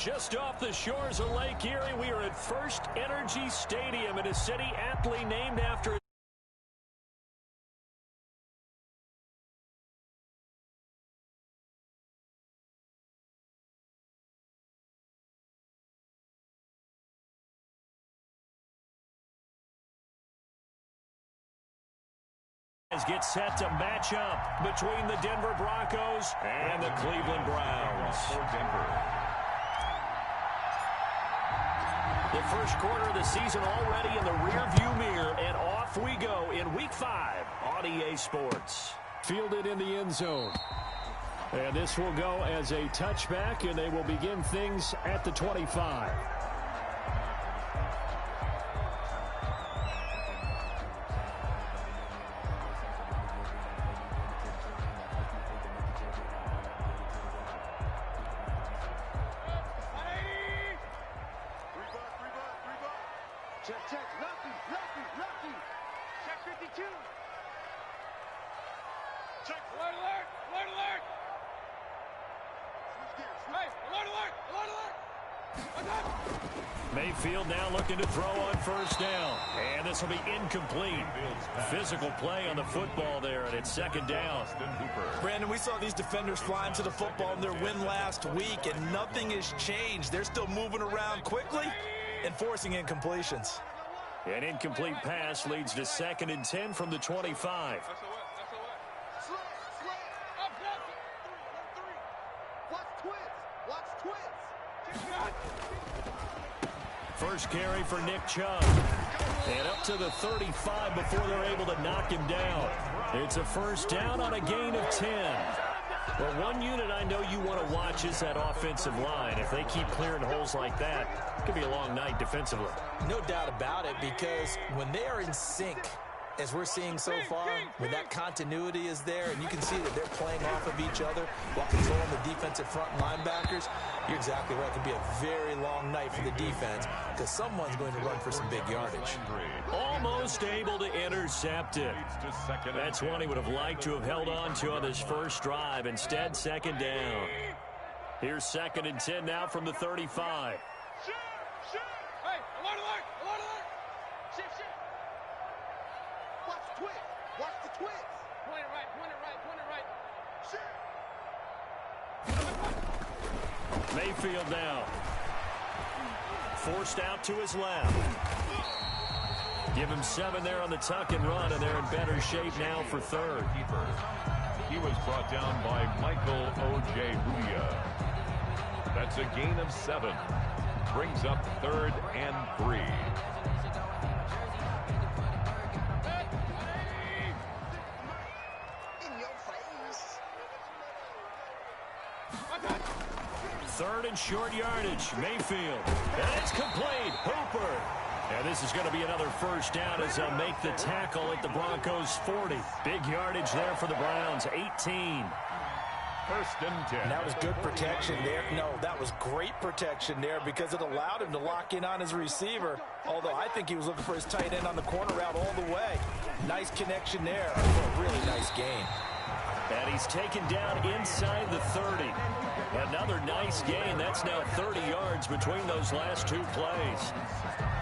Just off the shores of Lake Erie, we are at First Energy Stadium in a city aptly named after gets set to match up between the Denver Broncos and the Cleveland Browns. The first quarter of the season already in the rearview mirror, and off we go in Week 5 on EA Sports. Fielded in the end zone. And this will go as a touchback, and they will begin things at the 25. Mayfield now looking to throw on first down. And this will be incomplete. Physical play on the football there, and it's second down. Brandon, we saw these defenders flying to the football in their win last week, and nothing has changed. They're still moving around quickly and forcing incompletions. An incomplete pass leads to 2nd and 10 from the 25. First carry for Nick Chubb. And up to the 35 before they're able to knock him down. It's a first down on a gain of 10. Well, one unit I know you want to watch is that offensive line. If they keep clearing holes like that, it could be a long night defensively. No doubt about it, because when they are in sync, as we're seeing so far, when that continuity is there, and you can see that they're playing off of each other while controlling the defensive front linebackers, you're exactly right. It could be a very long night for the defense because someone's going to run for some big yardage. Almost able to intercept it. That's one he would have liked to have held on to on this first drive. Instead, second down. Here's 2nd and 10 now from the 35. Mayfield now. Forced out to his left. Give him 7 there on the tuck and run, and they're in better shape now for third. He was brought down by Michael Ojemudia. That's a gain of 7. Brings up 3rd and 3. Third and short yardage. Mayfield. And it's complete. Hooper. And this is going to be another first down as they'll make the tackle at the Broncos' 40. Big yardage there for the Browns. 18. 1st and 10. And that was good protection there. No, that was great protection there because it allowed him to lock in on his receiver. Although I think he was looking for his tight end on the corner route all the way. Nice connection there. A really nice gain. And he's taken down inside the 30. Another nice gain. That's now 30 yards between those last 2 plays.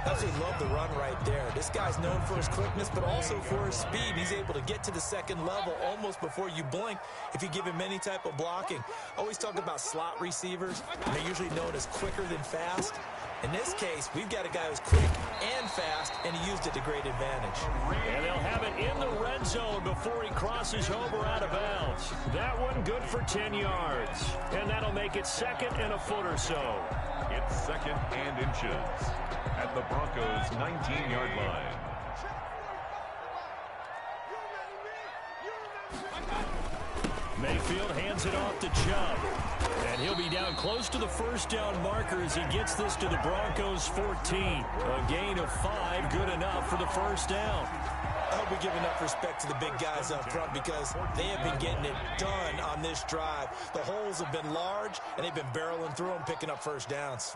Absolutely love the run right there. This guy's known for his quickness, but also for his speed. He's able to get to the second level almost before you blink if you give him any type of blocking. Always talk about slot receivers. They're usually known as quicker than fast. In this case, we've got a guy who's quick and fast, and he used it to great advantage. And they'll have it in the red zone before he crosses over out of bounds. That one good for 10 yards. And that'll make it 2nd and a foot or so. It's 2nd and inches at the Broncos' 19-yard line. Mayfield hands it off to Chubb. And he'll be down close to the first down marker as he gets this to the Broncos' 14. A gain of 5, good enough for the first down. I hope we give enough respect to the big guys up front because they have been getting it done on this drive. The holes have been large, and they've been barreling through them, picking up first downs.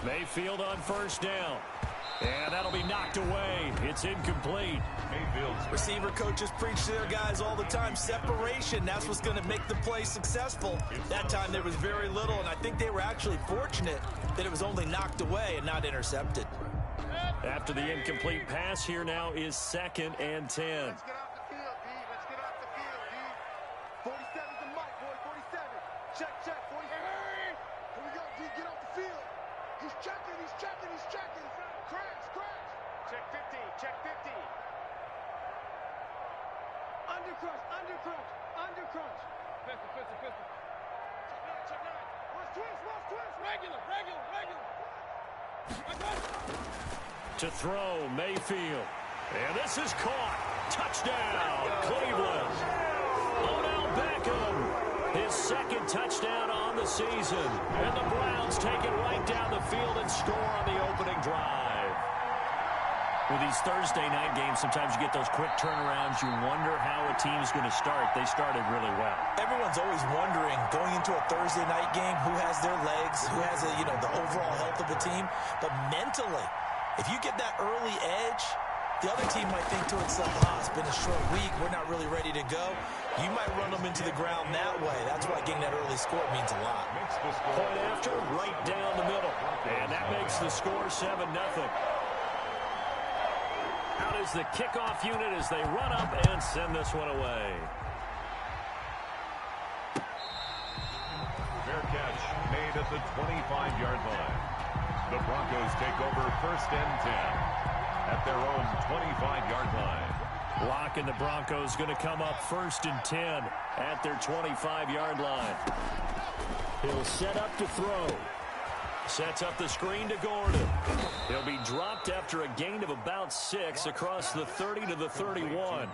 Mayfield on first down. And that'll be knocked away. It's incomplete. Receiver coaches preach to their guys all the time. Separation, that's what's going to make the play successful. That time there was very little, and I think they were actually fortunate that it was only knocked away and not intercepted. After the incomplete pass, here now is 2nd and 10. Let's get off the field, D. Let's get off the field, D. 47's the mic, boy. 47. Check, check. 47. Here we go, D. Get off the field. He's checking, he's checking, he's checking. Crash, crash. Check 50, check 50. Under crunch, under crunch, under crunch. Pistol, pistol, pistol. Check 9, check 9. Watch twist, watch twist. Regular, regular, regular. To throw, Mayfield. And this is caught. Touchdown, Cleveland. Odell Beckham. His 2nd touchdown on the season. And the Browns take it right down the field and score on the opening drive. With these Thursday night games, sometimes you get those quick turnarounds. You wonder how a team's going to start. They started really well. Everyone's always wondering, going into a Thursday night game, who has their legs, who has the overall health of the team. But mentally, if you get that early edge, the other team might think to itself, it's been a short week, we're not really ready to go. You might run them into the ground that way. That's why getting that early score means a lot. Point after, right down the middle. And that makes the score 7-0. Out is the kickoff unit as they run up and send this one away. Fair catch made at the 25-yard line. The Broncos take over 1st and 10 at their own 25-yard line. Locke and the Broncos going to come up 1st and 10 at their 25-yard line. He'll set up to throw. Sets up the screen to Gordon. He'll be dropped after a gain of about 6 across the 30 to the 31.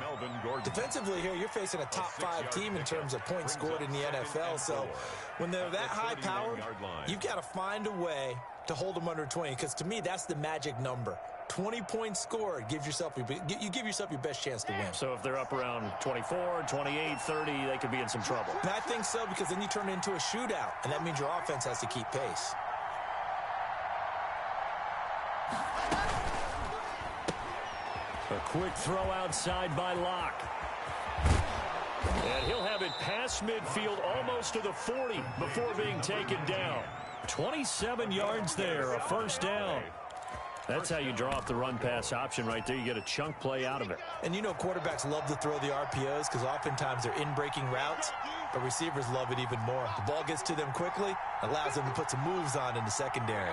Defensively here, you're facing a top 5 team in terms of points scored in the NFL. So when they're that high-powered, you've got to find a way to hold them under 20. Because to me, that's the magic number. 20 points scored, you give yourself your best chance to win. So if they're up around 24, 28, 30, they could be in some trouble. And I think so, because then you turn it into a shootout, and that means your offense has to keep pace. A quick throw outside by Locke. And he'll have it past midfield almost to the 40 before being taken down. 27 yards there, a 1st down. That's how you draw up the run-pass option right there. You get a chunk play out of it. And quarterbacks love to throw the RPOs because oftentimes they're in-breaking routes, but receivers love it even more. The ball gets to them quickly, allows them to put some moves on in the secondary.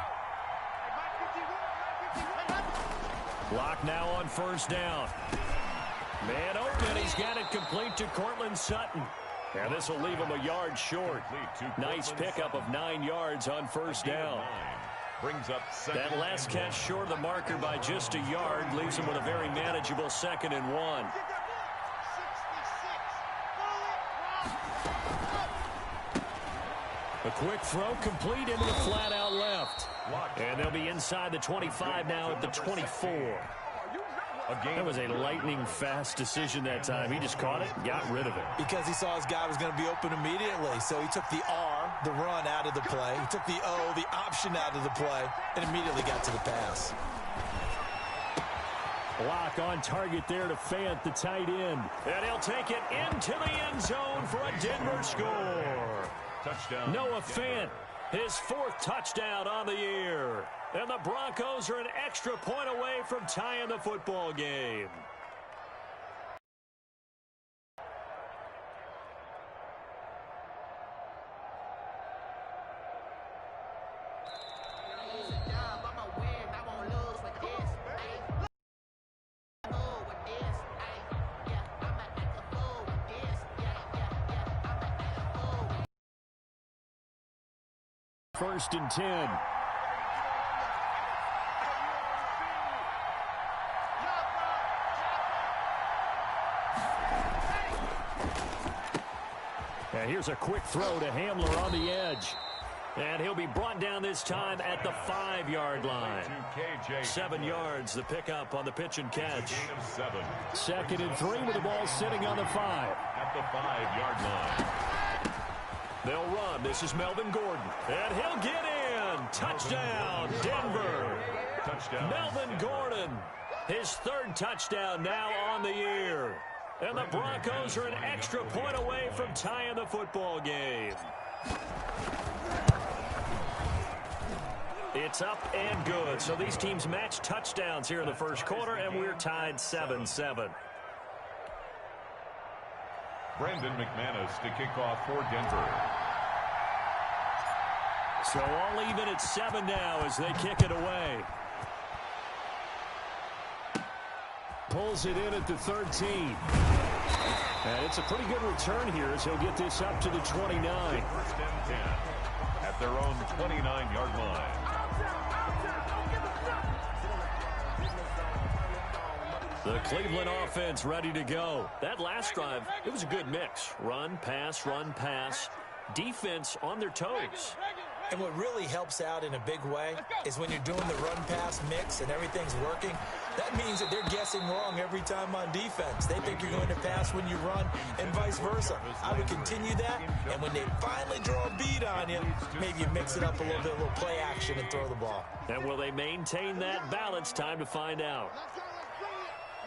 Locke now on 1st down. Man open, he's got it complete to Cortland Sutton. And this will leave him a yard short. Nice pickup of 9 yards on 1st down. Brings up that last catch short of the marker by just a yard leaves him with a very manageable 2nd and 1. A quick throw complete into the flat out left. And they'll be inside the 25 now at the 24. That was a lightning-fast decision that time. He just caught it and got rid of it. Because he saw his guy was going to be open immediately. So he took the R, the run, out of the play. He took the O, the option, out of the play, and immediately got to the pass. Locke on target there to Fant, the tight end. And he'll take it into the end zone for a Denver score. Touchdown. Noah Fant, his 4th touchdown on the year. And the Broncos are an extra point away from tying the football game. First and 10. And here's a quick throw to Hamler on the edge. And he'll be brought down this time at the 5-yard line. 7 yards, the pickup on the pitch and catch. 2nd and 3 with the ball sitting on the 5. At the 5-yard line. They'll run. This is Melvin Gordon. And he'll get in. touchdown, Denver. Touchdown. Melvin Gordon, his third touchdown now on the year. And the Broncos are an extra point away from tying the football game. It's up and good. So these teams match touchdowns here in the first quarter, and we're tied 7-7. Brandon McManus to kick off for Denver. So all even at 7 now as they kick it away. Pulls it in at the 13. And it's a pretty good return here as he'll get this up to the 29. First and 10 at their own 29-yard line. The Cleveland offense ready to go. That last drive, it was a good mix. Run, pass, defense on their toes. And what really helps out in a big way is when you're doing the run-pass mix and everything's working, that means that they're guessing wrong every time on defense. They think you're going to pass when you run and vice versa. I would continue that, and when they finally draw a beat on you, maybe you mix it up a little bit, a little play action and throw the ball. And will they maintain that balance? Time to find out.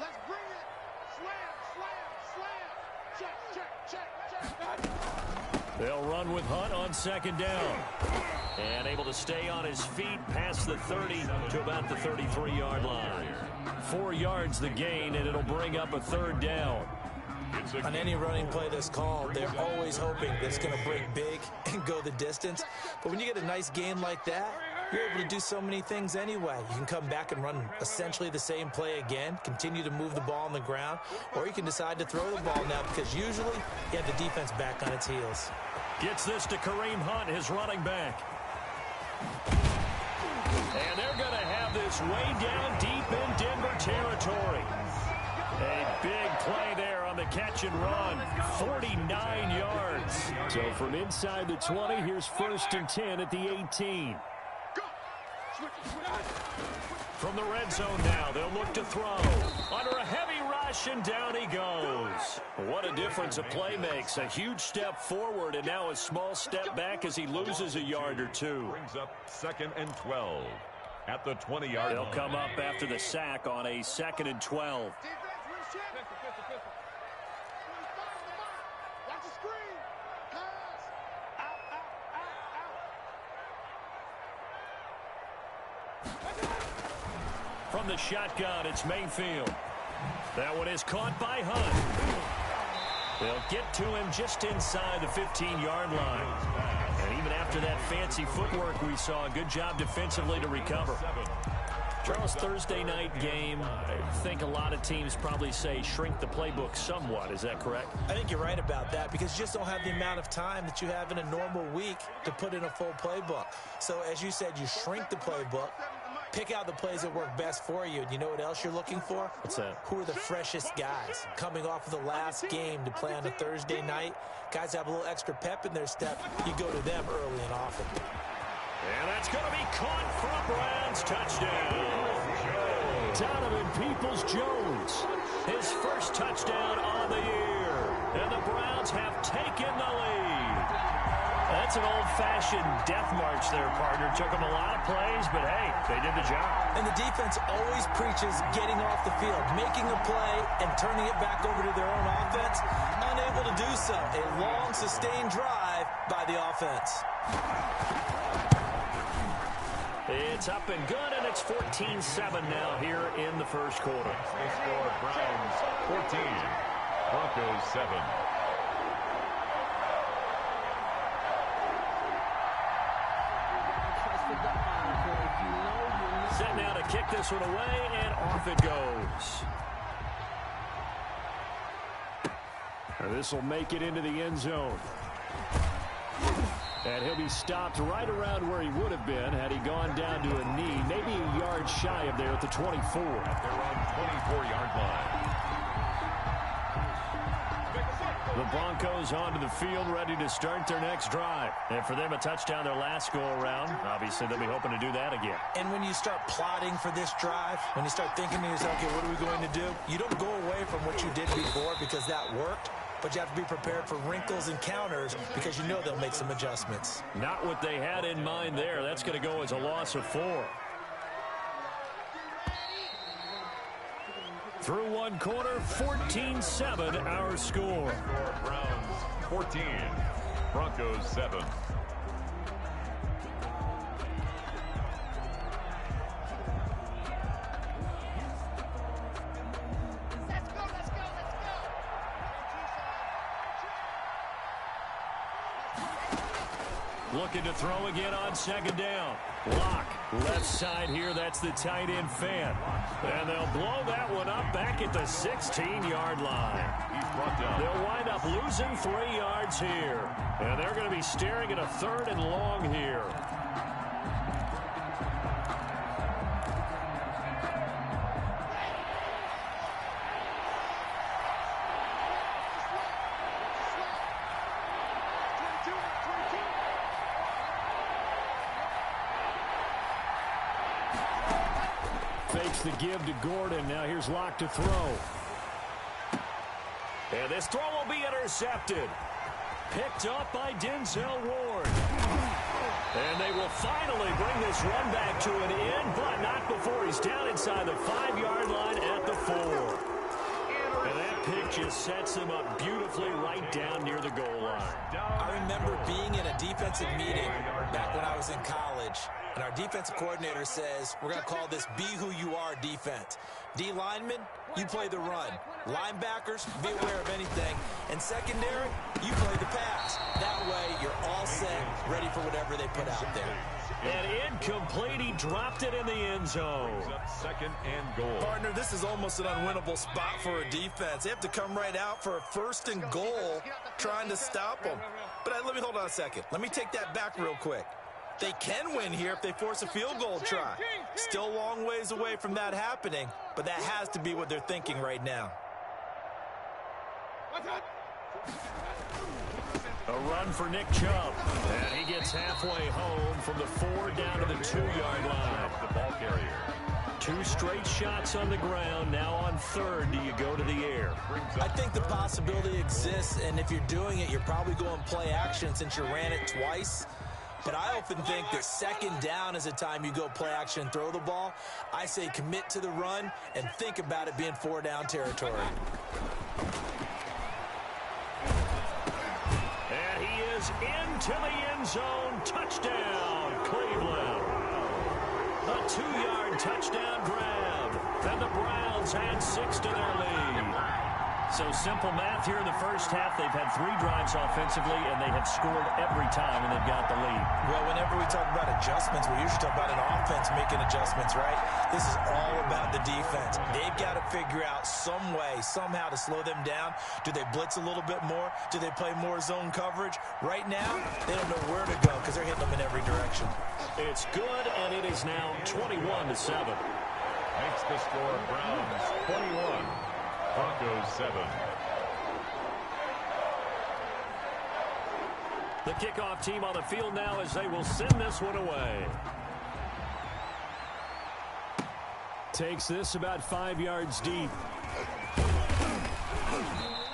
Let's bring it. Slam. Check. They'll run with Hunt on second down. And able to stay on his feet past the 30 to about the 33-yard line. 4 yards the gain, and it'll bring up a third down. On any running play that's called, they're always hoping that it's going to break big and go the distance. But when you get a nice gain like that, you're able to do so many things anyway. You can come back and run essentially the same play again, continue to move the ball on the ground, or you can decide to throw the ball now because usually you have the defense back on its heels. Gets this to Kareem Hunt, his running back. And they're going to have this way down deep in Denver territory. A big play there on the catch and run. 49 yards. So from inside the 20, here's 1st and 10 at the 18. From the red zone now, they'll look to throw. Under a heavy rush, and down he goes. What a difference a play makes. A huge step forward, and now a small step back as he loses a yard or two. Brings up 2nd and 12 at the 20-yard line. They'll come up after the sack on a 2nd and 12. From the shotgun, it's Mayfield. That one is caught by Hunt. They'll get to him just inside the 15-yard line. And even after that fancy footwork we saw, a good job defensively to recover. Charles, Thursday night game, I think a lot of teams probably say shrink the playbook somewhat. Is that correct? I think you're right about that because you just don't have the amount of time that you have in a normal week to put in a full playbook. So as you said, you shrink the playbook, pick out the plays that work best for you. And you know what else you're looking for? What's that? Who are the freshest guys coming off of the last game to play on a Thursday night? Guys have a little extra pep in their step. You go to them early and often. And that's going to be caught from Browns. Touchdown. Donovan Peoples-Jones, his first touchdown on the year. And the Browns have taken the lead. That's an old-fashioned death march there, partner. Took them a lot of plays, but hey, they did the job. And the defense always preaches getting off the field, making a play, and turning it back over to their own offense. Unable to do so. A long, sustained drive by the offense. It's up and good, and it's 14-7 now here in the first quarter. They score Browns 14, Broncos 7. Set now to kick this one away, and off it goes. This will make it into the end zone. And he'll be stopped right around where he would have been had he gone down to a knee, maybe a yard shy of there at the 24. At their own 24-yard line. The Broncos onto the field, ready to start their next drive. And for them, a touchdown their last go-around. Obviously, they'll be hoping to do that again. And when you start plotting for this drive, when you start thinking to yourself, okay, what are we going to do? You don't go away from what you did before because that worked. but you have to be prepared for wrinkles and counters because you know they'll make some adjustments. Not what they had in mind there. That's going to go as a loss of 4. Through one quarter, 14-7 our score. Browns 14, Broncos 7. Looking to throw again on second down. Lock, left side here. That's the tight end fan. And they'll blow that one up back at the 16-yard line. He's brought down. They'll wind up losing 3 yards here. And they're going to be staring at a 3rd and long here. Fakes the give to Gordon. Now here's Locke to throw. And this throw will be intercepted. Picked up by Denzel Ward. And they will finally bring this run back to an end, but not before he's down inside the 5-yard line at the 4. And that pick just sets him up beautifully right down near the goal line. I remember being in a defensive meeting back when I was in college, and our defensive coordinator says, we're going to call this Be Who You Are defense. D linemen, you play the run. Linebackers, be aware of anything. And secondary, you play the pass. That way, you're all set, ready for whatever they put out there. And incomplete, he dropped it in the end zone. Up 2nd and goal. Partner, this is almost an unwinnable spot for a defense. They have to come right out for a 1st and goal trying to stop them. But let me hold on a second. Let me take that back real quick. They can win here if they force a field goal try. Still a long ways away from that happening, but that has to be what they're thinking right now. A run for Nick Chubb. And he gets halfway home from the 4 down to the 2-yard line. The ball carrier. 2 straight shots on the ground. Now on 3rd, do you go to the air? I think the possibility exists, and if you're doing it, you're probably going play action since you ran it twice. But I often think that 2nd down is a time you go play action and throw the ball. I say commit to the run and think about it being 4-down territory. And he is into the end zone. Touchdown, Cleveland. A 2-yard touchdown grab. And the Browns add 6 to their lead. So simple math here in the first half. They've had 3 drives offensively, and they have scored every time, and they've got the lead. Well, whenever we talk about adjustments, we usually talk about an offense making adjustments, right? This is all about the defense. They've got to figure out some way, somehow to slow them down. Do they blitz a little bit more? Do they play more zone coverage? Right now, they don't know where to go because they're hitting them in every direction. It's good, and it is now 21-7. Makes the score Browns 21. Broncos 7. The kickoff team on the field now as they will send this one away. Takes this about 5 yards deep.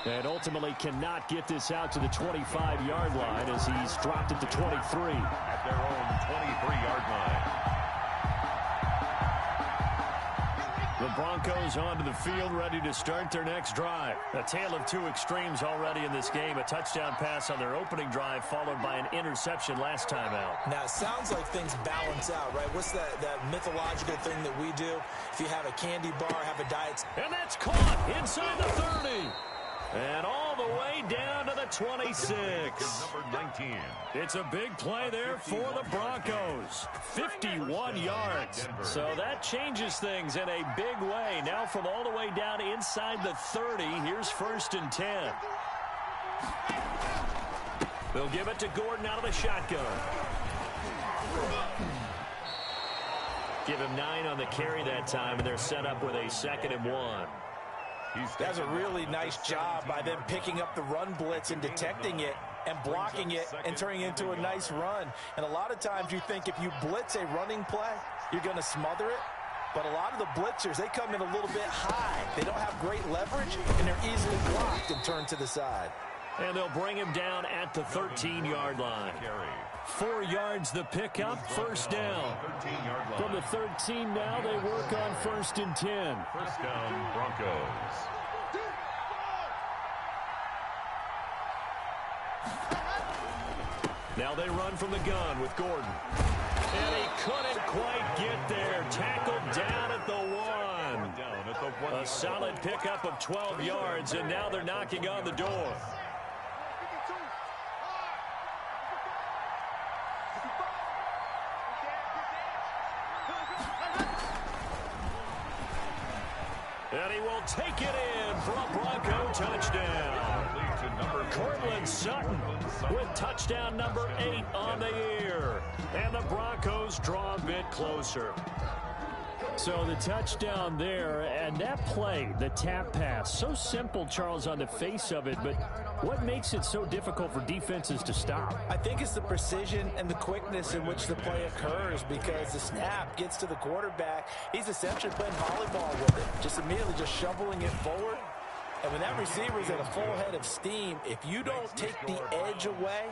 And ultimately cannot get this out to the 25-yard line as he's dropped it to 23. At their own 23-yard line. The Broncos onto the field, ready to start their next drive. A tale of 2 extremes already in this game. A touchdown pass on their opening drive, followed by an interception last time out. Now, it sounds like things balance out, right? What's that mythological thing that we do? If you have a candy bar, have a diet. And that's caught inside the 30. And all the way down to the 26. Number 19. It's a big play there for the Broncos. 51 yards. So that changes things in a big way. Now from all the way down inside the 30, here's 1st and 10. They'll give it to Gordon out of the shotgun. Give him 9 on the carry that time, and they're set up with a 2nd and 1. That's a really nice job by them picking up the run blitz and detecting it and blocking it and turning it into a nice run. And a lot of times you think if you blitz a running play, you're going to smother it. But a lot of the blitzers, they come in a little bit high. They don't have great leverage, and they're easily blocked and turned to the side. And they'll bring him down at the 13-yard line. 4 yards the pickup, first down. From the 13 now, they work on 1st and 10. First down, Broncos. Now they run from the gun with Gordon. And he couldn't quite get there. Tackled down at the 1. A solid pickup of 12 yards, and now they're knocking on the door. And he will take it in for a Bronco touchdown. Cortland Sutton with touchdown number 8 on the year. And the Broncos draw a bit closer. So the touchdown there, and that play, the tap pass, so simple, Charles, on the face of it, but what makes it so difficult for defenses to stop? I think it's the precision and the quickness in which the play occurs, because the snap gets to the quarterback. He's essentially playing volleyball with it, just immediately just shoveling it forward. And when that receiver's at a full head of steam, if you don't take the edge away,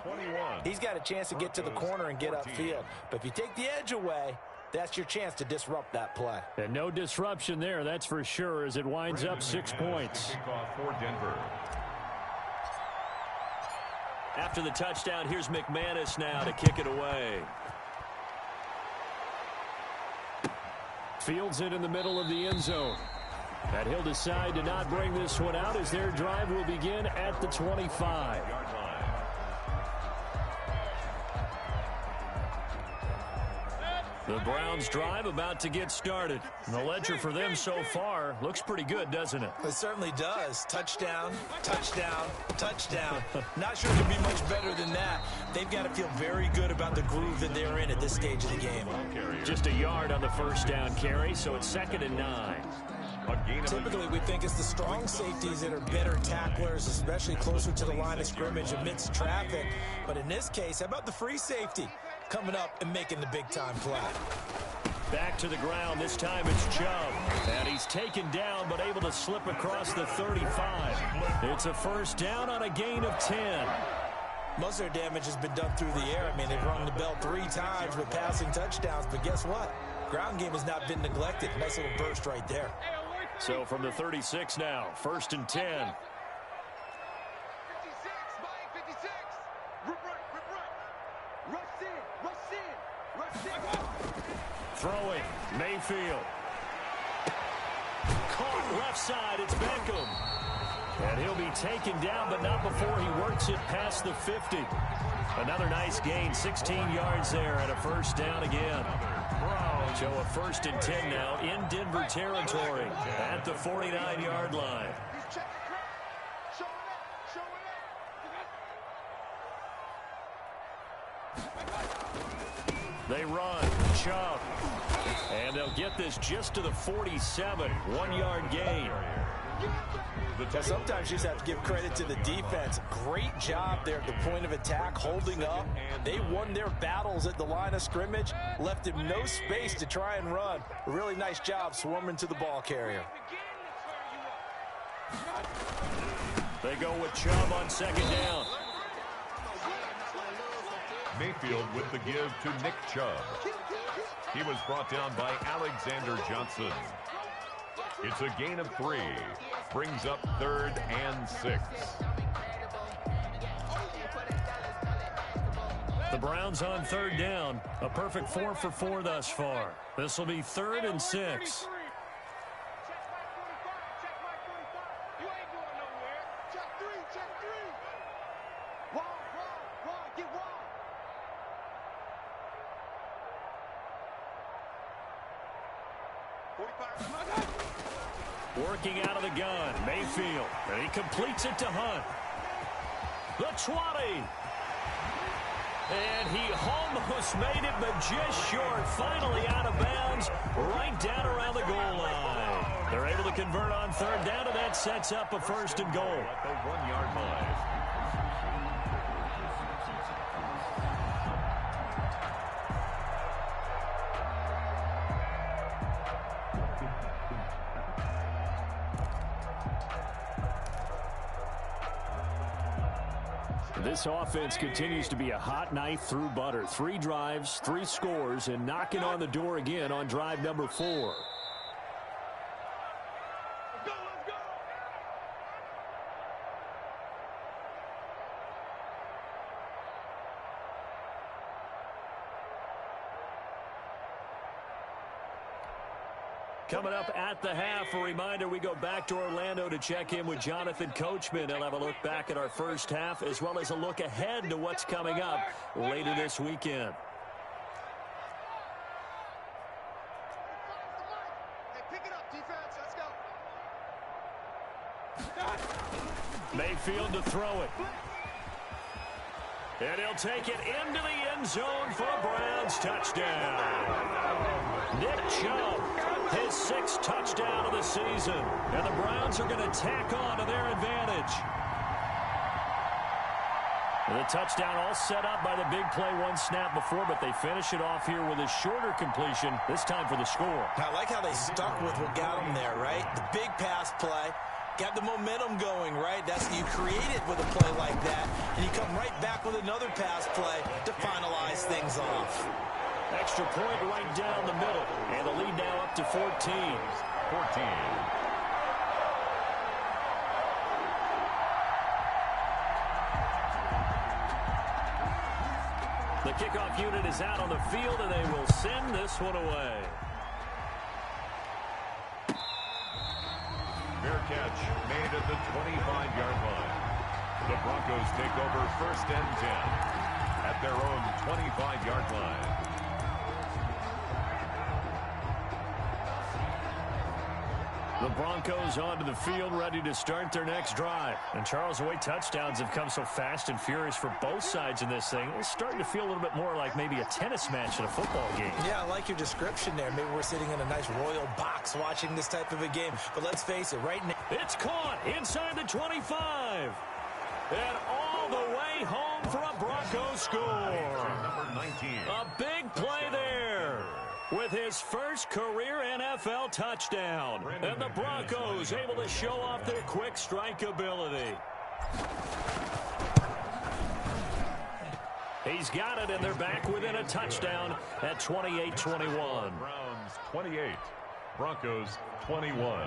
he's got a chance to get to the corner and get upfield. But if you take the edge away, that's your chance to disrupt that play. And no disruption there, that's for sure, as it winds up 6 points. After the touchdown, here's McManus now to kick it away. Fields it in the middle of the end zone. And he'll decide to not bring this one out as their drive will begin at the 25. The Browns drive about to get started. And the ledger for them so far looks pretty good, doesn't it? It certainly does. Touchdown, touchdown, touchdown. Not sure it can be much better than that. They've got to feel very good about the groove that they're in at this stage of the game. Just a yard on the first down carry, so it's 2nd and 9. Typically, we think it's the strong safeties that are better tacklers, especially closer to the line of scrimmage amidst traffic. But in this case, how about the free safety coming up and making the big-time play? Back to the ground. This time it's Chubb. And he's taken down but able to slip across the 35. It's a first down on a gain of 10. Most of their damage has been done through the air. I mean, they've rung the bell 3 times with passing touchdowns. But guess what? Ground game has not been neglected. Nice little burst right there. So from the 36 now, 1st and 10. 56, Mike, 56. Rip right. Rush in. Throwing, Mayfield. Caught left side, it's Beckham. And he'll be taken down, but not before he works it past the 50. Another nice gain, 16 yards there, and a first down again. So a 1st and 10 now in Denver territory at the 49-yard line. They run, Chubb, and they'll get this just to the 47, 1-yard gain. Now, sometimes you just have to give credit to the defense. Great job there at the point of attack, holding up. They won their battles at the line of scrimmage, left him no space to try and run. A really nice job swarming to the ball carrier. They go with Chubb on 2nd down. Mayfield with the give to Nick Chubb. He was brought down by Alexander Johnson. It's a gain of 3. Brings up 3rd and 6. The Browns on 3rd down. A perfect 4 for 4 thus far. This will be 3rd and 6. Working out of the gun, Mayfield, and he completes it to Hunt. The 20. And he almost made it, but just short. Finally out of bounds, right down around the goal line. They're able to convert on 3rd down, and that sets up a 1st and goal. At the 1-yard line. This offense continues to be a hot knife through butter. 3 drives, 3 scores, and knocking on the door again on drive number 4. Coming up at the half, a reminder, we go back to Orlando to check in with Jonathan Coachman. He'll have a look back at our first half as well as a look ahead to what's coming up later this weekend. Hey, pick it up, defense. Let's go. Mayfield to throw it. And he'll take it into the end zone for a Browns touchdown. Nick Chubb, his 6th touchdown of the season. And the Browns are going to tack on to their advantage. The touchdown all set up by the big play 1 snap before, but they finish it off here with a shorter completion, this time for the score. I like how they stuck with what got them there, right? The big pass play. Got the momentum going, right? That's you create it with a play like that, and you come right back with another pass play to finalize things off. Extra point right down the middle, and the lead now up to 14. 14. The kickoff unit is out on the field, and they will send this one away. Fair catch made at the 25-yard line. The Broncos take over 1st and 10 at their own 25-yard line. The Broncos onto the field, ready to start their next drive. And Charles, the way touchdowns have come so fast and furious for both sides in this thing, it's starting to feel a little bit more like maybe a tennis match in a football game. Yeah, I like your description there. Maybe we're sitting in a nice royal box watching this type of a game. But let's face it, right now, it's caught inside the 25. And all the way home for a Broncos score. Number 19. A big play there with his first career NFL touchdown. And the Broncos able to show off their quick strike ability. He's got it, and they're back within a touchdown at 28-21. Browns 28, Broncos 21.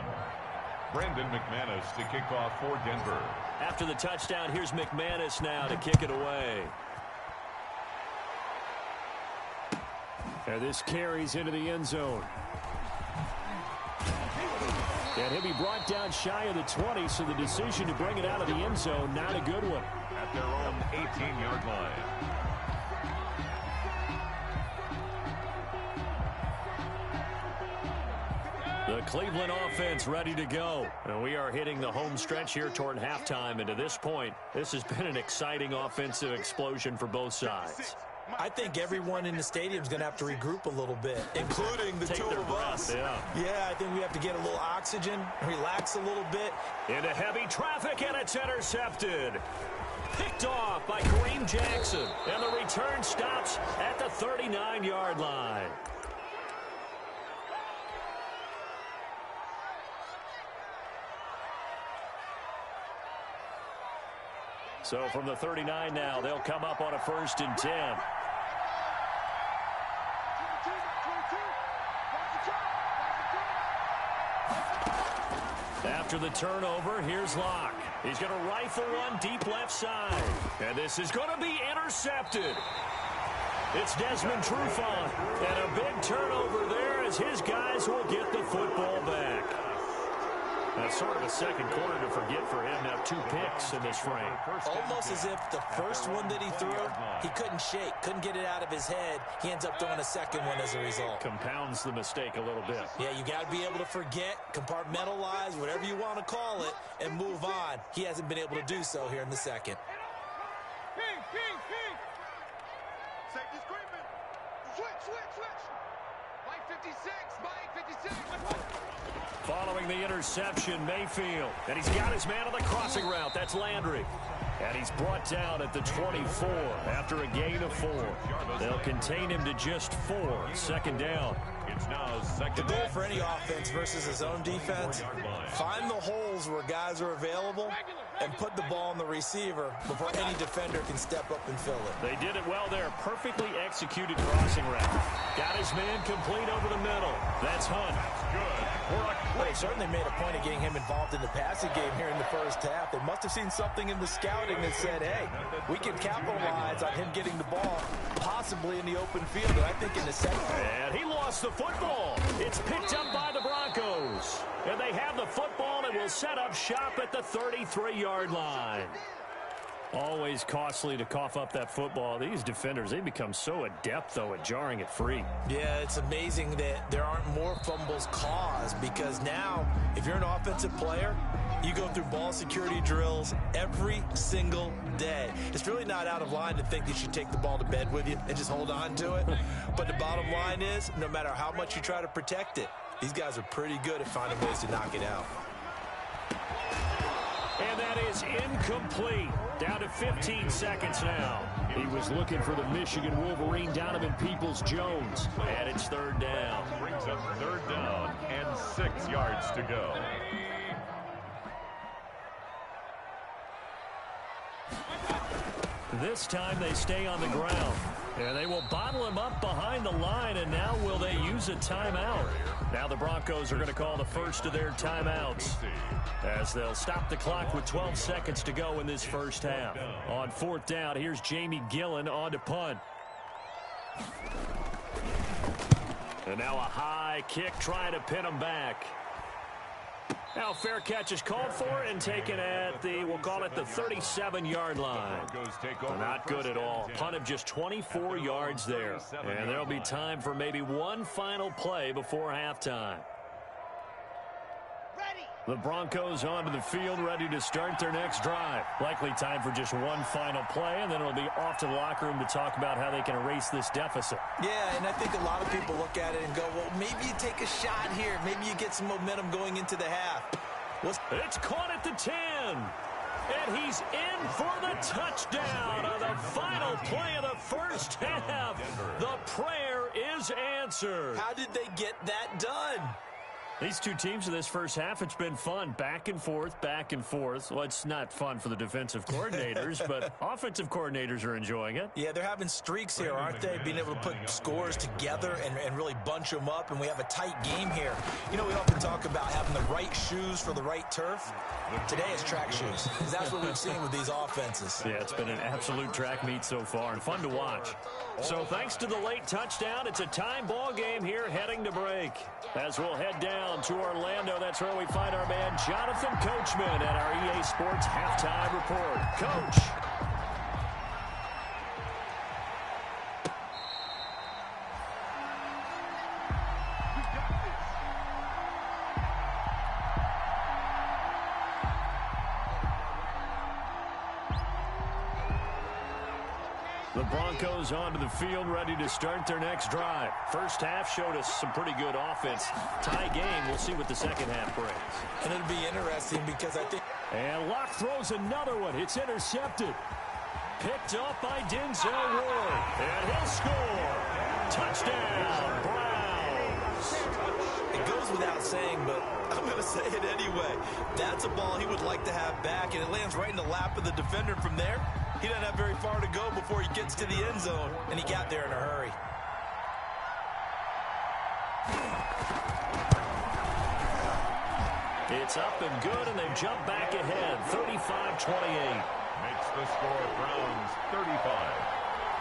Brandon McManus to kick off for Denver. After the touchdown, here's McManus now to kick it away. And this carries into the end zone. And he'll be brought down shy of the 20, so the decision to bring it out of the end zone, not a good one. At their own 18-yard line. The Cleveland offense ready to go. And we are hitting the home stretch here toward halftime. And to this point, this has been an exciting offensive explosion for both sides. I think everyone in the stadium is going to have to regroup a little bit, including the two of us. Yeah, I think we have to get a little oxygen, relax a little bit. Into heavy traffic, and it's intercepted. Picked off by Kareem Jackson. And the return stops at the 39-yard line. So from the 39 now, they'll come up on a 1st and 10. After the turnover, here's Locke. He's going to rifle one deep left side. And this is going to be intercepted. It's Desmond Trufant. And a big turnover there as his guys will get the football back. That's sort of a second quarter to forget for him. Now 2 picks in this frame. Almost as if the first one that he threw, he couldn't shake, couldn't get it out of his head. He ends up throwing a second one as a result. Compounds the mistake a little bit. Yeah, you got to be able to forget, compartmentalize, whatever you want to call it, and move on. He hasn't been able to do so here in the second. Safety's creeping. Switch. Mike 56, Mike 56. Following the interception, Mayfield. And he's got his man on the crossing route. That's Landry. And he's brought down at the 24 after a gain of 4. They'll contain him to just 4. 2nd down. It's now 2nd. The goal for any offense versus his own defense, find the holes where guys are available and put the ball on the receiver before any defender can step up and fill it. They did it well there. Perfectly executed crossing route. Got his man complete over the middle. That's Hunt. Well, they certainly made a point of getting him involved in the passing game here in the first half. They must have seen something in the scouting that said, hey, we can capitalize on him getting the ball, possibly in the open field. And I think in the second. And he lost the football. It's picked up by the Broncos. And they have the football and will set up shop at the 33-yard line. Always costly to cough up that football. These defenders, they become so adept, though, at jarring it free. Yeah, it's amazing that there aren't more fumbles caused, because now, if you're an offensive player, you go through ball security drills every single day. It's really not out of line to think you should take the ball to bed with you and just hold on to it. But the bottom line is, no matter how much you try to protect it, these guys are pretty good at finding ways to knock it out. And that is incomplete. Down to 15 seconds now. He was looking for the Michigan Wolverine, Donovan Peoples-Jones. And it's third down. Brings up third down and 6 yards to go. This time they stay on the ground. And they will bottle him up behind the line, and now will they use a timeout? Now the Broncos are going to call the first of their timeouts, as they'll stop the clock with 12 seconds to go in this first half. On fourth down, here's Jamie Gillen on to punt. And now a high kick trying to pin him back. Now fair catch is called for and taken at the, we'll call it the 37-yard line. Not good at all. Punt of just 24 yards there. And there'll be time for maybe one final play before halftime. The Broncos onto the field, ready to start their next drive. Likely time for just one final play, and then it'll be off to the locker room to talk about how they can erase this deficit. Yeah, and I think a lot of people look at it and go, well, maybe you take a shot here. Maybe you get some momentum going into the half. It's caught at the 10. And he's in for the touchdown on the final play of the first half. The prayer is answered. How did they get that done? These two teams in this first half, it's been fun. Back and forth, back and forth. Well, it's not fun for the defensive coordinators, but offensive coordinators are enjoying it. Yeah, they're having streaks here, aren't they? Being able to put scores together and really bunch them up, and we have a tight game here. You know, we often talk about having the right shoes for the right turf. Today it's track shoes, because that's what we've seen with these offenses. Yeah, it's been an absolute track meet so far, and fun to watch. So thanks to the late touchdown, it's a time ball game here heading to break. As we'll head down to Orlando, that's where we find our man Jonathan Coachman at our EA Sports Halftime Report. Coach. The Broncos onto the field, ready to start their next drive. First half showed us some pretty good offense. Tie game, we'll see what the second half brings. And it'll be interesting because I think... And Locke throws another one. It's intercepted. Picked up by Denzel Ward. And he'll score. Touchdown, Browns. It goes without saying, but I'm going to say it anyway. That's a ball he would like to have back, and it lands right in the lap of the defender. From there, he doesn't have very far to go before he gets to the end zone, and he got there in a hurry. It's up and good, and they've jumped back ahead, 35-28. Makes the score Browns 35,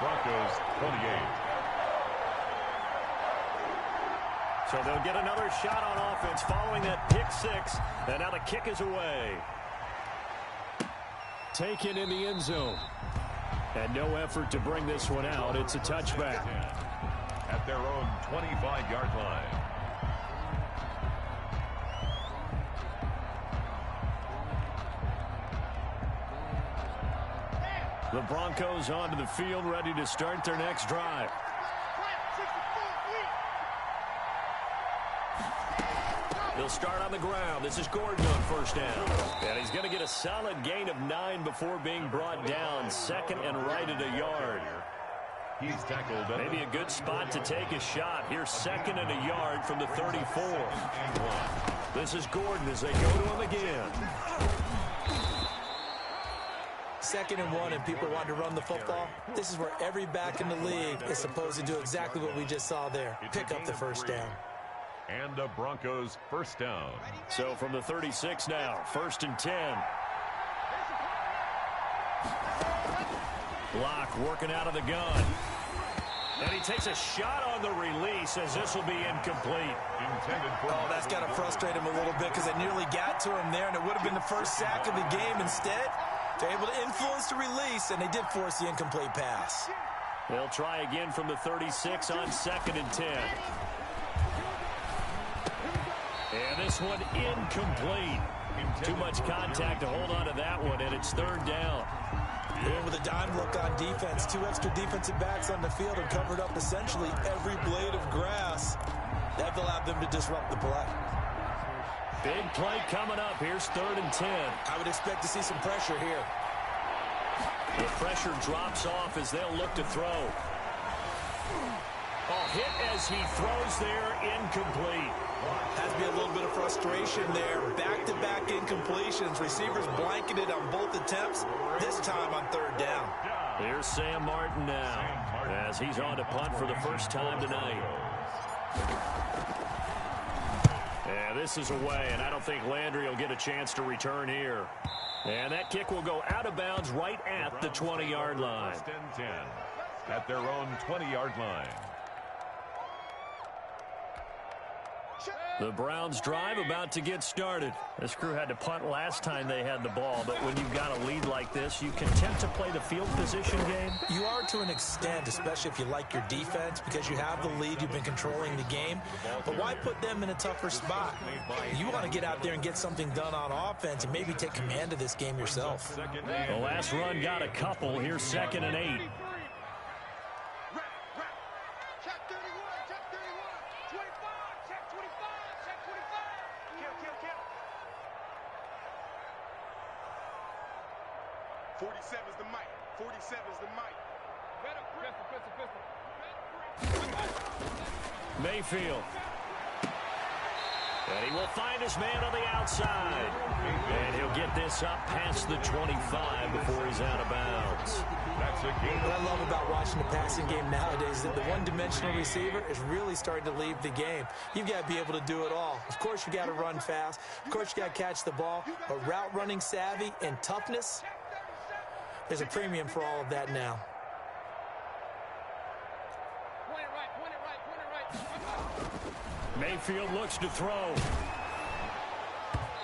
Broncos 28. So they'll get another shot on offense following that pick six, and now the kick is away. Taken in the end zone. And no effort to bring this one out. It's a touchback. At their own 25-yard line. The Broncos onto the field, ready to start their next drive. He'll start on the ground. This is Gordon on first down. And he's going to get a solid gain of 9 before being brought down. Second and right at a yard. He's tackled. Maybe a good spot to take a shot. Here's second and a yard from the 34. This is Gordon as they go to him again. 2nd and 1 and people want to run the football, this is where every back in the league is supposed to do exactly what we just saw there. Pick up the first down. And the Broncos first down. So from the 36 now, 1st and 10. Block working out of the gun. And he takes a shot on the release as this will be incomplete. Oh, that's got to frustrate him a little bit because they nearly got to him there, and it would have been the first sack of the game. Instead, they're able to influence the release, and they did force the incomplete pass. They'll try again from the 36 on 2nd and 10. And this one incomplete. Too much contact to hold on to that one, and it's 3rd down. Going with a dime look on defense. 2 extra defensive backs on the field and covered up essentially every blade of grass. That allowed them to disrupt the play. Big play coming up. Here's 3rd and 10. I would expect to see some pressure here. The pressure drops off as they'll look to throw. Hit as he throws there, incomplete. Has to be a little bit of frustration there. Back-to-back incompletions. Receivers blanketed on both attempts, this time on 3rd down. Here's Sam Martin now as he's on to punt for the first time tonight. Yeah, this is away, and I don't think Landry will get a chance to return here. And that kick will go out of bounds right at the 20-yard line. 1st and 10 at their own 20-yard line. The Browns drive about to get started. This crew had to punt last time they had the ball, but when you've got a lead like this, you content to play the field position game? You are to an extent, especially if you like your defense, because you have the lead, you've been controlling the game. But why put them in a tougher spot? You want to get out there and get something done on offense and maybe take command of this game yourself. The last run got a couple. Here's 2nd and 8. 47's the mic. 47's the mic. Mayfield. And he will find his man on the outside. And he'll get this up past the 25 before he's out of bounds. That's a game. What I love about watching the passing game nowadays is that the one-dimensional receiver is really starting to leave the game. You've got to be able to do it all. Of course, you got to run fast. Of course, you got to catch the ball. But route running savvy and toughness, there's a premium for all of that now. Mayfield looks to throw.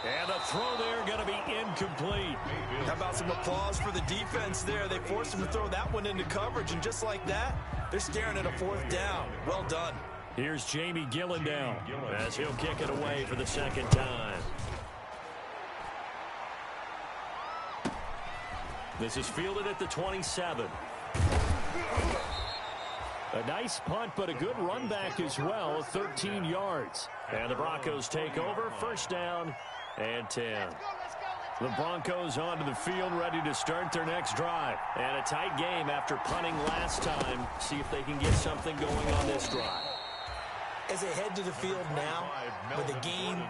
And the throw there going to be incomplete. How about some applause for the defense there? They forced him to throw that one into coverage, and just like that, they're staring at a 4th down. Well done. Here's Jamie Gillen now as he'll kick it away for the 2nd time. This is fielded at the 27. A nice punt, but a good run back as well, 13 yards. And the Broncos take over, 1st down and 10. The Broncos onto the field, ready to start their next drive. And a tight game after punting last time. See if they can get something going on this drive. As they head to the field now, with the game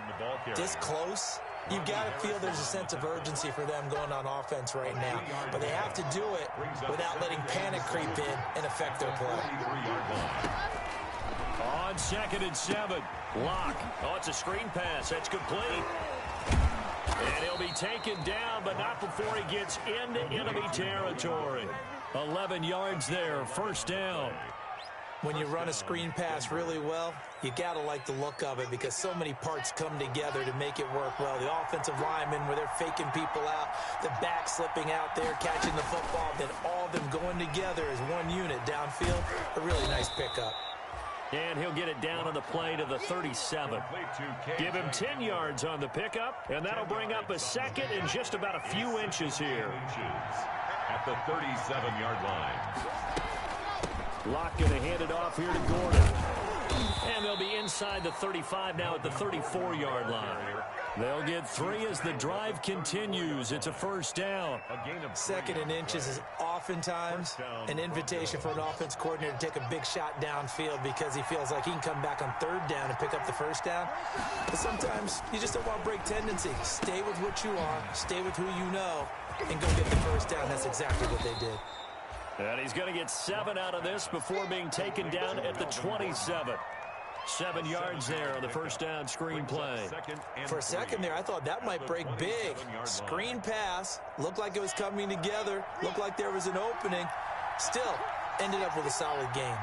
this close, you've got to feel there's a sense of urgency for them going on offense right now. But they have to do it without letting panic creep in and affect their play. On 2nd and 7, Lock. Oh, it's a screen pass. That's complete. And he'll be taken down, but not before he gets into enemy territory. 11 yards there, 1st down. When you run a screen pass really well, you got to like the look of it because so many parts come together to make it work well. The offensive linemen, where they're faking people out, the back slipping out there, catching the football, then all of them going together as one unit downfield. A really nice pickup. And he'll get it down on the play to the 37. Give him 10 yards on the pickup, and that'll bring up a 2nd and just about a few inches here. At the 37-yard line. Locke going to hand it off here to Gordon. And they'll be inside the 35 now at the 34-yard line. They'll get 3 as the drive continues. It's a 1st down. 2nd and inches is oftentimes an invitation for an offense coordinator to take a big shot downfield because he feels like he can come back on 3rd down and pick up the 1st down. But sometimes you just don't want to break tendency. Stay with what you are. Stay with who you know. and go get the first down. That's exactly what they did. And he's going to get 7 out of this before being taken down at the 27. 7 yards there on the first down screen play. For a second there, I thought that might break big. Screen pass. Looked like it was coming together. Looked like there was an opening. Still, ended up with a solid gain.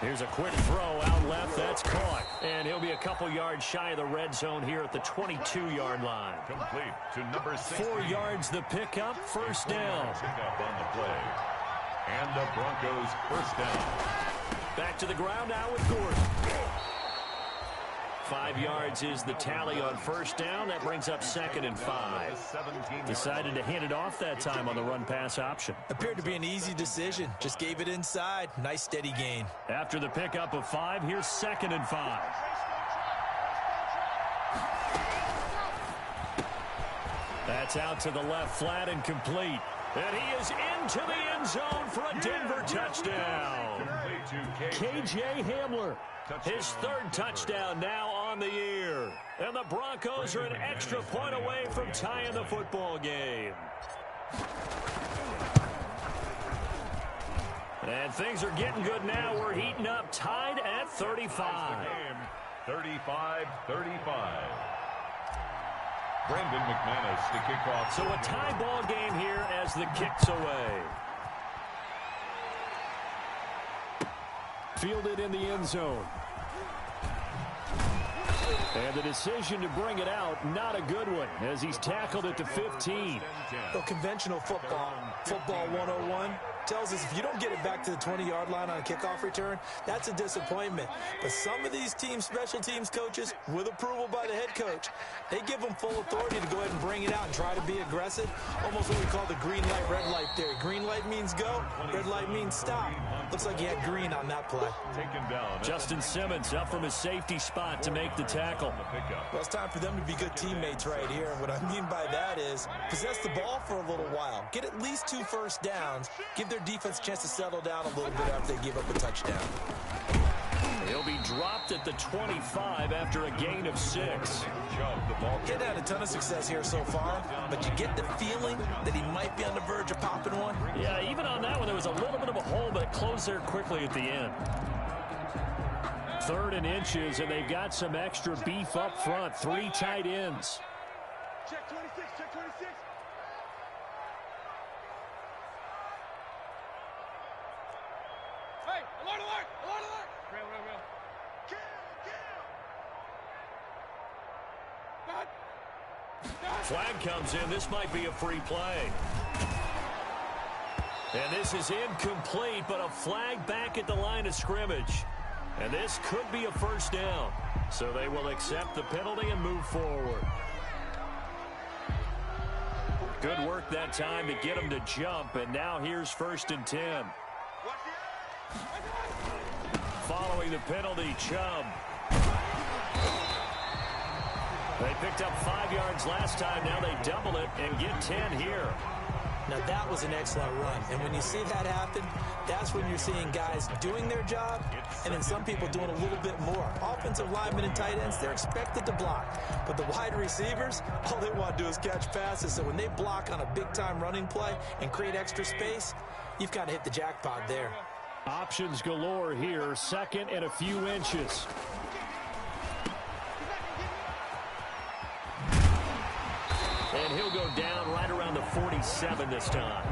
Here's a quick throw out left. That's caught. And he'll be a couple yards shy of the red zone here at the 22-yard line. Complete to number 60. 4 yards the pickup, first down. Pickup on the play. And the Broncos first down. Back to the ground now with Gordon. 5 yards is the tally on first down. That brings up 2nd and 5. Decided to hand it off that time on the run-pass option. Appeared to be an easy decision. Just gave it inside. Nice steady gain. After the pickup of 5, here's 2nd and 5. That's out to the left flat and complete. And he is into the end zone for a Denver touchdown. K.J. Hamler. His 3rd touchdown now on the year. And the Broncos are an extra point away from tying the football game. And things are getting good now. We're heating up, tied at 35. 35-35. Brandon McManus to kick off. So a tie ball game here as the kick's away. Fielded in the end zone. And the decision to bring it out, not a good one, as he's tackled at the 15. Well, conventional football 101, tells us if you don't get it back to the 20-yard line on a kickoff return, that's a disappointment. But some of these special teams coaches, with approval by the head coach, they give them full authority to go ahead and bring it out and try to be aggressive. Almost what we call the green light, red light theory. Green light means go, red light means stop. Looks like he had green on that play. Taken down. Justin Simmons up from his safety spot to make the tackle. Well, it's time for them to be good teammates right here. And what I mean by that is possess the ball for a little while. Get at least 2 first downs. Give their defense a chance to settle down a little bit after they give up a touchdown. He'll be dropped at the 25 after a gain of 6. He's had a ton of success here so far, but you get the feeling that he might be on the verge of popping one. Yeah, even on that one, there was a little bit of a hole, but it closed there quickly at the end. 3rd and inches, and they've got some extra beef up front. 3 tight ends. Check 26, check 26. Hey, alert, alert, alert, alert. Real. Kill. Flag comes in. This might be a free play. And this is incomplete, but a flag back at the line of scrimmage. And this could be a first down. So they will accept the penalty and move forward. Good work that time to get him to jump. And now here's 1st and 10. Following the penalty, Chubb. They picked up 5 yards last time. Now they double it and get 10 here. Now, that was an excellent run. And when you see that happen, that's when you're seeing guys doing their job and then some people doing a little bit more. Offensive linemen and tight ends, they're expected to block. But the wide receivers, all they want to do is catch passes. So when they block on a big-time running play and create extra space, you've got to hit the jackpot there. Options galore here. 2nd and a few inches. And he'll go down right around the 47 this time.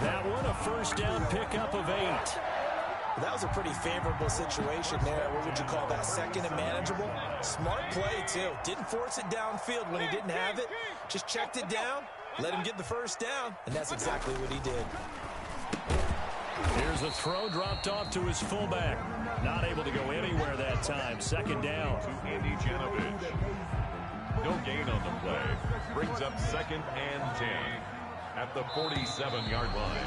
That one, a first down pickup of 8. That was a pretty favorable situation there. What would you call that? 2nd and manageable? Smart play, too. Didn't force it downfield when he didn't have it. Just checked it down, let him get the first down, and that's exactly what he did. Here's a throw dropped off to his fullback. Not able to go anywhere that time. 2nd down. Andy Janovich. No gain on the play. Brings up 2nd and 10 at the 47-yard line.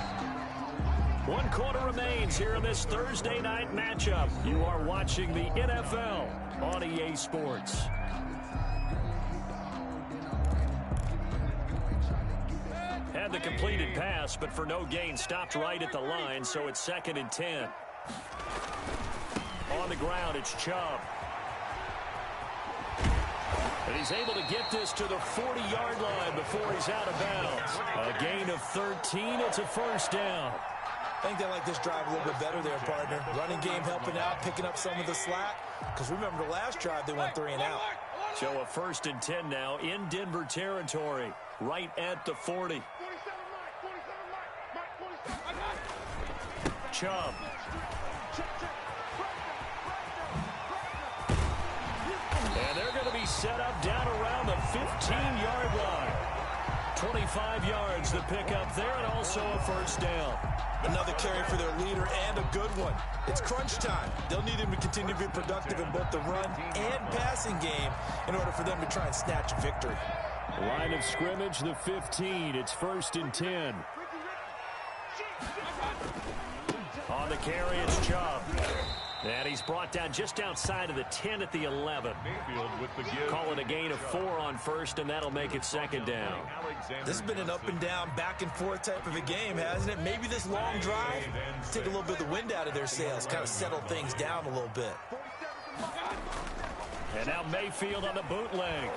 1 quarter remains here in this Thursday night matchup. You are watching the NFL on EA Sports. Had the completed pass, but for no gain, stopped right at the line, so it's 2nd and 10. On the ground, it's Chubb. And he's able to get this to the 40-yard line before he's out of bounds. A gain of 13. It's a first down. I think they like this drive a little bit better there, partner. Running game helping out, picking up some of the slack. Because remember, the last drive they went 3 and out. So a 1st and 10 now in Denver territory, right at the 40. Chubb. And they're going to be set up down around the 15-yard line. 25 yards to pick up there, and also a first down. Another carry for their leader, and a good one. It's crunch time. They'll need him to continue to be productive in both the run and passing game in order for them to try and snatch a victory. Line of scrimmage, the 15. It's 1st and 10. On the carry, it's Chubb. And he's brought down just outside of the 10 at the 11. Call it a gain of 4 on 1st, and that'll make it 2nd down. This has been an up and down, back and forth type of a game, hasn't it? Maybe this long drive, take a little bit of the wind out of their sails, kind of settle things down a little bit. And now Mayfield on the bootleg.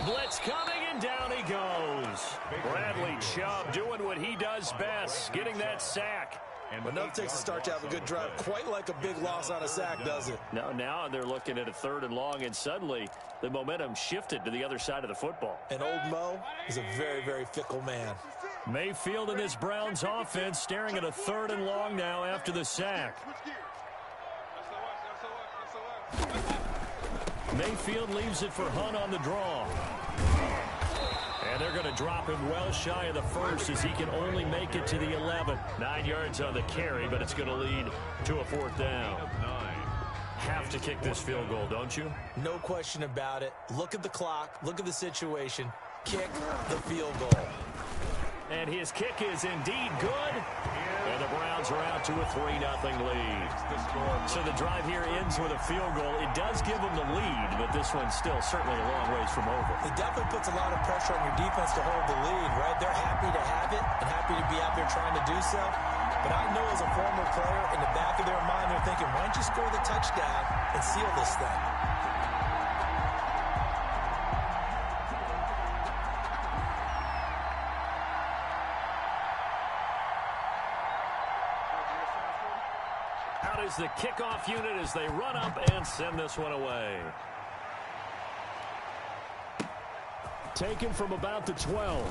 Blitz coming, and down he goes. Bradley Chubb doing what he does best, getting that sack. But enough takes a start to have a good drive, quite like a big loss on a sack, does it? Now they're looking at a 3rd and long, and suddenly the momentum shifted to the other side of the football. And old Mo is a very, very fickle man. Mayfield in this Browns offense staring at a 3rd and long now after the sack. Mayfield leaves it for Hunt on the draw. And they're going to drop him well shy of the 1st as he can only make it to the 11. 9 yards on the carry, but it's going to lead to a 4th down. Have to kick this field goal, don't you? No question about it. Look at the clock. Look at the situation. Kick the field goal. And his kick is indeed good. And the Browns are out to a 3-0 lead. So the drive here ends with a field goal. It does give them the lead, but this one's still certainly a long ways from over. It definitely puts a lot of pressure on your defense to hold the lead, right? They're happy to have it and happy to be out there trying to do so. But I know as a former player, in the back of their mind, they're thinking, why don't you score the touchdown and seal this thing? Is the kickoff unit as they run up and send this one away. Taken from about the 12.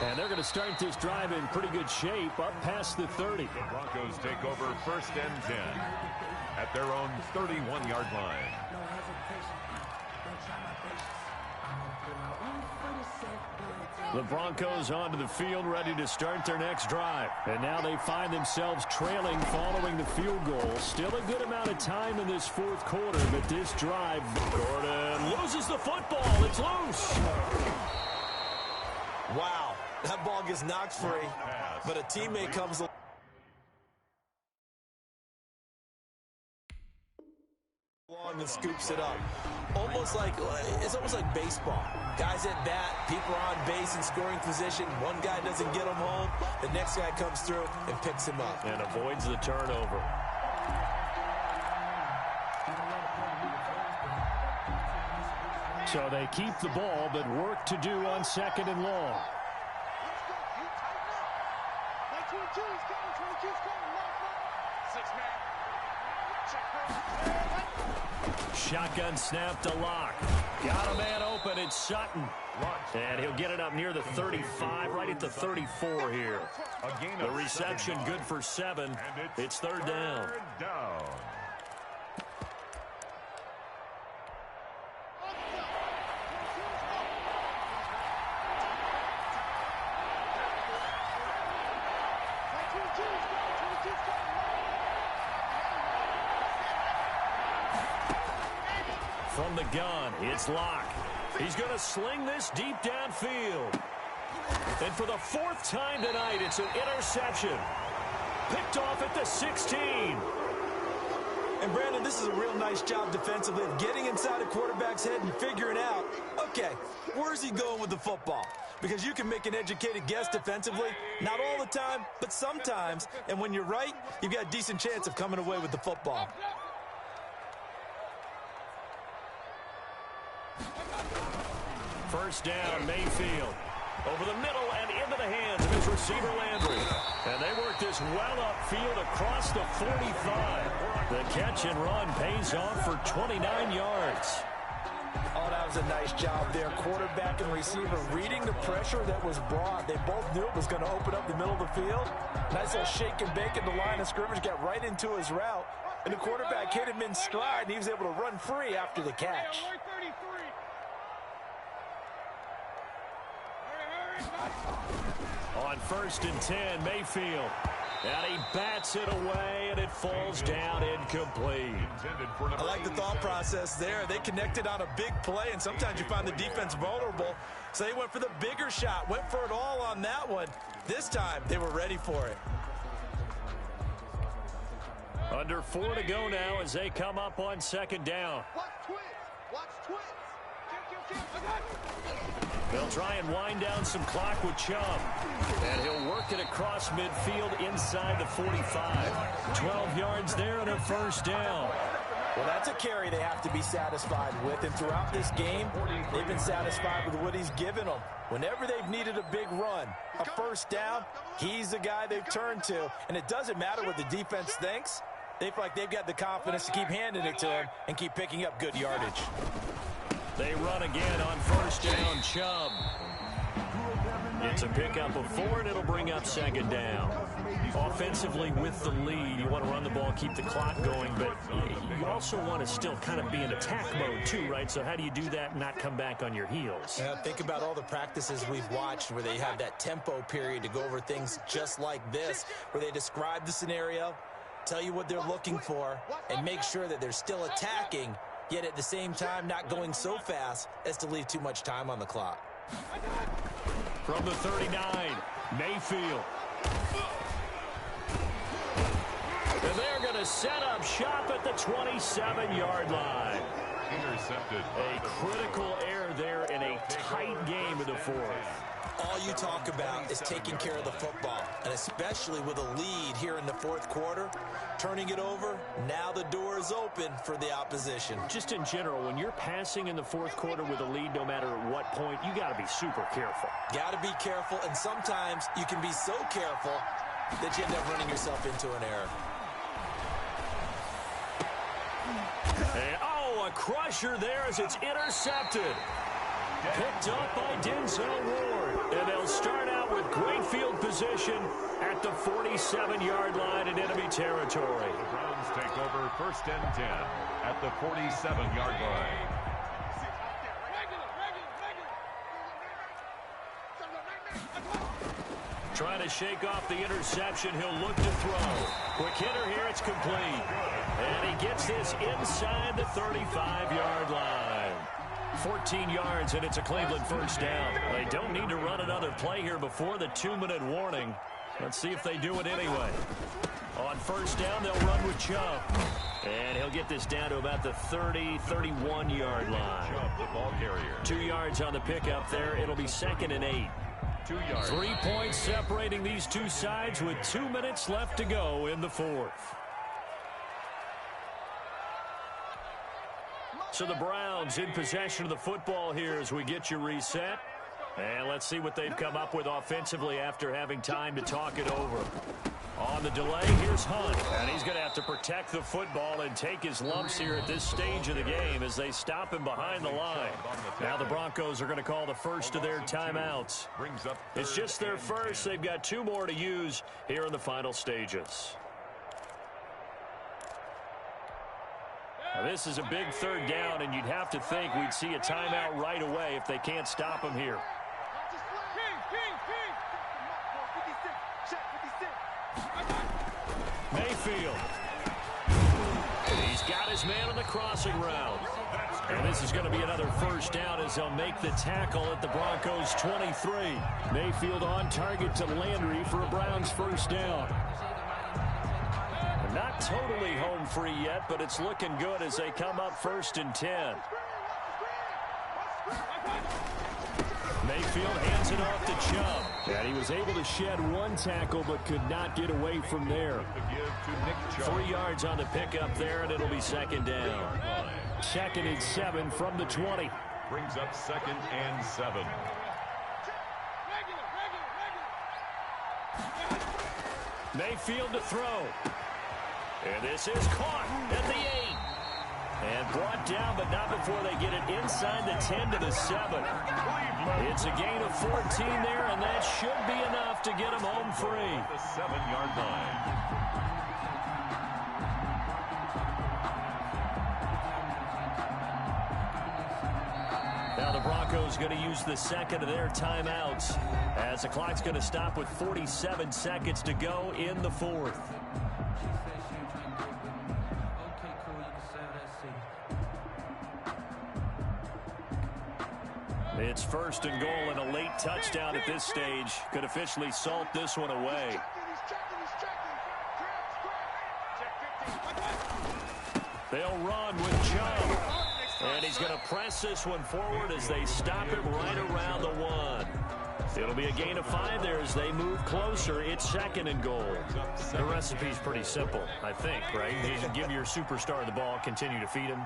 And they're going to start this drive in pretty good shape up past the 30. The Broncos take over 1st and 10 at their own 31-yard line. The Broncos onto the field, ready to start their next drive. And now they find themselves trailing following the field goal. Still a good amount of time in this 4th quarter, but this drive, Gordon loses the football. It's loose. Wow, that ball gets knocked free, but a teammate comes along and scoops it up. It's almost like baseball. Guys at bat, people are on base in scoring position. One guy doesn't get him home. The next guy comes through and picks him up. And avoids the turnover. So they keep the ball, but work to do on 2nd and long. Shotgun snap to Locke. Got a man open. It's Sutton. And he'll get it up near the 35, right at the 34 here. The reception good for 7. It's 3rd down. From the gun, it's Locke. He's going to sling this deep downfield. And for the 4th time tonight, it's an interception. Picked off at the 16. And, Brandon, this is a real nice job defensively of getting inside a quarterback's head and figuring out, okay, where's he going with the football? Because you can make an educated guess defensively, not all the time, but sometimes. And when you're right, you've got a decent chance of coming away with the football. First down, Mayfield. Over the middle and into the hands of his receiver, Landry. And they work this well upfield across the 45. The catch and run pays off for 29 yards. Oh, that was a nice job there. Quarterback and receiver reading the pressure that was brought. They both knew it was going to open up the middle of the field. Nice little shake and bake at the line of scrimmage, got right into his route. And the quarterback hit him in stride, and he was able to run free after the catch. On 1st and 10, Mayfield. And he bats it away, and it falls down incomplete. I like the thought process there. They connected on a big play, and sometimes you find the defense vulnerable. So they went for the bigger shot, went for it all on that one. This time, they were ready for it. Under 4 to go now as they come up on 2nd down. Watch twins. Watch twins. They'll try and wind down some clock with Chubb. And he'll work it across midfield inside the 45. 12 yards there and a first down. Well, that's a carry they have to be satisfied with. And throughout this game, they've been satisfied with what he's given them. Whenever they've needed a big run, a first down, he's the guy they've turned to. And it doesn't matter what the defense thinks. They feel like they've got the confidence to keep handing it to him and keep picking up good yardage. They run again on 1st down, Chubb. It's a pickup of 4, and it'll bring up 2nd down. Offensively with the lead, you want to run the ball, keep the clock going, but you also want to still kind of be in attack mode too, right? So how do you do that and not come back on your heels? Yeah, think about all the practices we've watched where they have that tempo period to go over things just like this, where they describe the scenario, tell you what they're looking for, and make sure that they're still attacking, yet at the same time not going so fast as to leave too much time on the clock. From the 39, Mayfield. And they're going to set up shop at the 27-yard line. Intercepted. A critical error there in a tight game in the 4th. All you talk about is taking care of the football, and especially with a lead here in the 4th quarter, turning it over, now the door is open for the opposition. Just in general, when you're passing in the 4th quarter with a lead, no matter at what point, you got to be super careful. Got to be careful, and sometimes you can be so careful that you end up running yourself into an error. And, a crusher there as it's intercepted. Picked up by Denzel Ward. And they'll start out with great field position at the 47-yard line in enemy territory. The Browns take over 1st and 10 at the 47-yard line. Trying to shake off the interception. He'll look to throw. Quick hitter here. It's complete. And he gets this inside the 35-yard line. 14 yards, and it's a Cleveland first down. They don't need to run another play here before the 2-minute warning. Let's see if they do it anyway. On 1st down, they'll run with Chubb. And he'll get this down to about the 30-31-yard line. Chubb, the ball carrier. 2 yards on the pickup there. It'll be 2nd and 8. 2 yards. 3 points separating these two sides with 2 minutes left to go in the 4th. So the Browns in possession of the football here as we get you reset. And let's see what they've come up with offensively after having time to talk it over. On the delay, here's Hunt. And he's going to have to protect the football and take his lumps here at this stage of the game as they stop him behind the line. Now the Broncos are going to call the first of their timeouts. It's just their first. They've got 2 more to use here in the final stages. Now, this is a big 3rd down, and you'd have to think we'd see a timeout right away if they can't stop him here. Mayfield. He's got his man on the crossing route. And this is going to be another first down as they'll make the tackle at the Broncos' 23. Mayfield on target to Landry for a Browns first down. Not totally home free yet, but it's looking good as they come up 1st and 10. Mayfield hands it off to Chubb. And he was able to shed 1 tackle but could not get away from there. 3 yards on the pickup there, and it'll be 2nd down. 2nd and 7 from the 20. Brings up 2nd and 7. Mayfield to throw. And this is caught at the 8. And brought down, but not before they get it inside the 10 to the 7. It's a gain of 14 there, and that should be enough to get them home free. The 7-yard line. Now the Broncos going to use the second of their timeouts as the clock's going to stop with 47 seconds to go in the 4th. It's 1st and goal, and a late touchdown at this stage could officially salt this one away. They'll run with Chubb. And he's going to press this one forward as they stop him right around the 1. It'll be a gain of 5 there as they move closer. It's 2nd and goal. The recipe's pretty simple, I think, right? You give your superstar the ball, continue to feed him.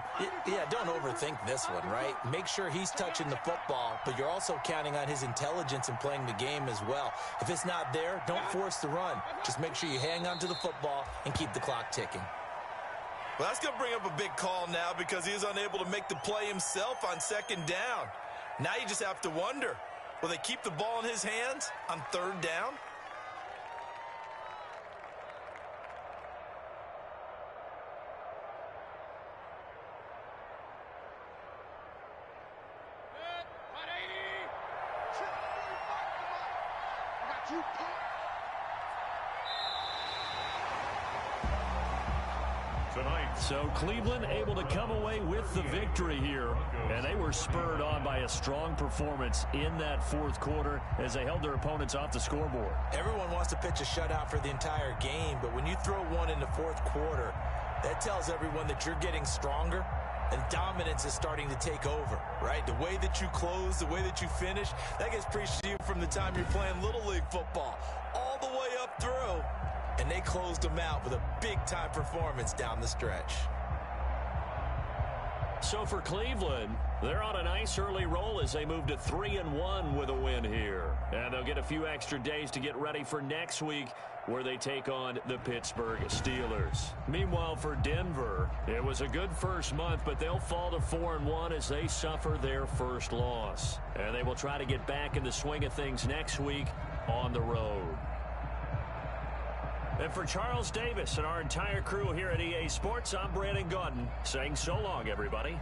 Yeah, don't overthink this one, right? Make sure he's touching the football, but you're also counting on his intelligence in playing the game as well. If it's not there, don't force the run. Just make sure you hang on to the football and keep the clock ticking. Well, that's going to bring up a big call now because he is unable to make the play himself on 2nd down. Now you just have to wonder, will they keep the ball in his hands on 3rd down? So Cleveland able to come away with the victory here, and they were spurred on by a strong performance in that 4th quarter as they held their opponents off the scoreboard. Everyone wants to pitch a shutout for the entire game, but when you throw one in the 4th quarter, that tells everyone that you're getting stronger and dominance is starting to take over, right? The way that you close, the way that you finish, that gets preached to you from the time you're playing Little League football all the way up through. And they closed them out with a big-time performance down the stretch. So for Cleveland, they're on a nice early roll as they move to 3-1 with a win here. And they'll get a few extra days to get ready for next week where they take on the Pittsburgh Steelers. Meanwhile, for Denver, it was a good first month, but they'll fall to 4-1 as they suffer their first loss. And they will try to get back in the swing of things next week on the road. And for Charles Davis and our entire crew here at EA Sports, I'm Brandon Gaudin saying so long, everybody.